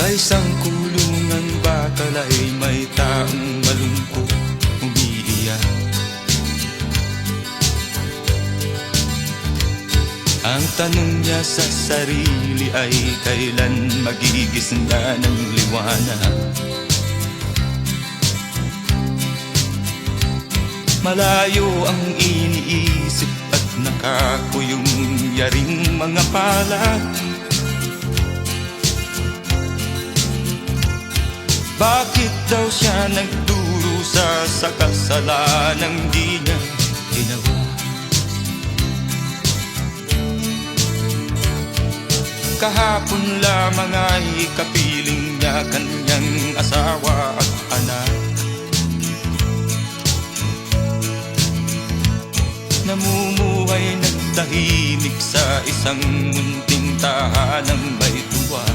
Sa isang kulungan bakal ay may taong malungkot umiiyak. Ang tanong niya sa sarili ay kailan magigisna ng liwanag. Malayo ang iniisip at nakakuyong yaring mga palad. Bakit daw siya nagdurusa sa kasalanang di niya ginawa? Kahapon lamang ay kapiling niya kanyang asawa at anak. Namumuhay ng tahimik sa isang munting tahanang may tuwa.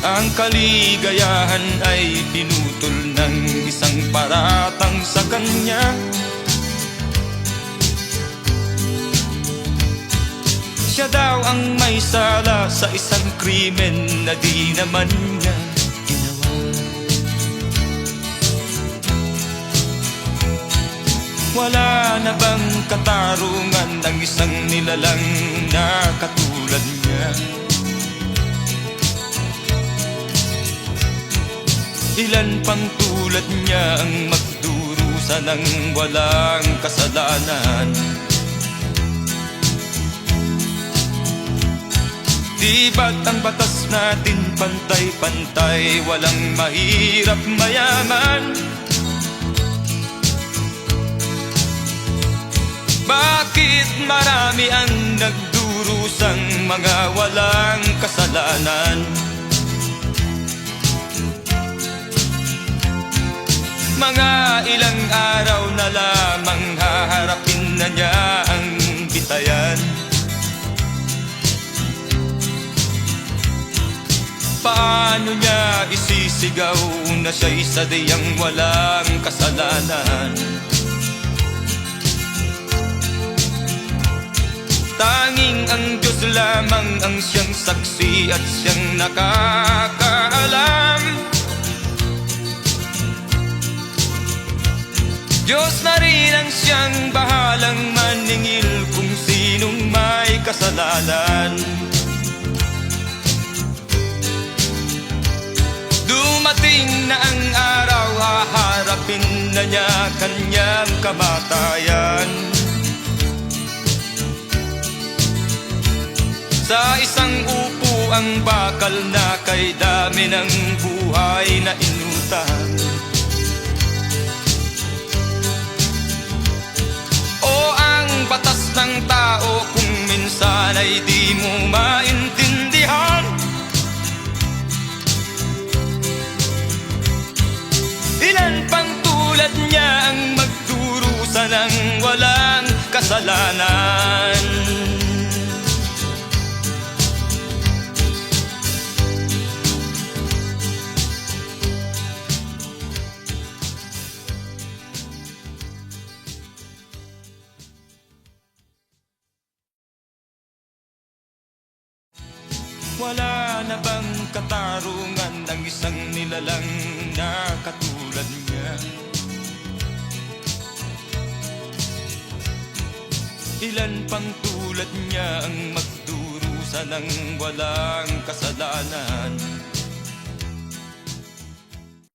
Ang kaligayahan ay pinutol ng isang paratang sa kanya. Siya daw ang may sala sa isang krimen na di naman niya ginawa. Wala na bang katarungan ng isang nilalang na katulad niya? Ilan pang tulad niya ang magdurusa ng walang kasalanan? Di ba't ang batas natin pantay-pantay, walang mahirap mayaman? Bakit marami ang nagdurusang mga walang kasalanan? Mga ilang araw na lamang haharapin na niya ang bitayan. Paano niya isisigaw na siya'y sadyang walang kasalanan? Tanging ang Diyos lamang ang siyang saksi at siyang nakakaalam. Diyos na rin ang siyang bahalang maningil kung sinong may kasalanan. Dumating na ang araw, haharapin na niya kanyang kamatayan. Sa isang upo ang bakal na kay dami ng buhay na inutang. Batas ng tao kung minsan ay di mo maintindihan. Ilan pang tulad niya ang magdurusa ng walang kasalanan? Wala na bang katarungan ng isang nilalang na katulad niya? Ilan pang tulad niya ang magdurusa ng walang kasalanan?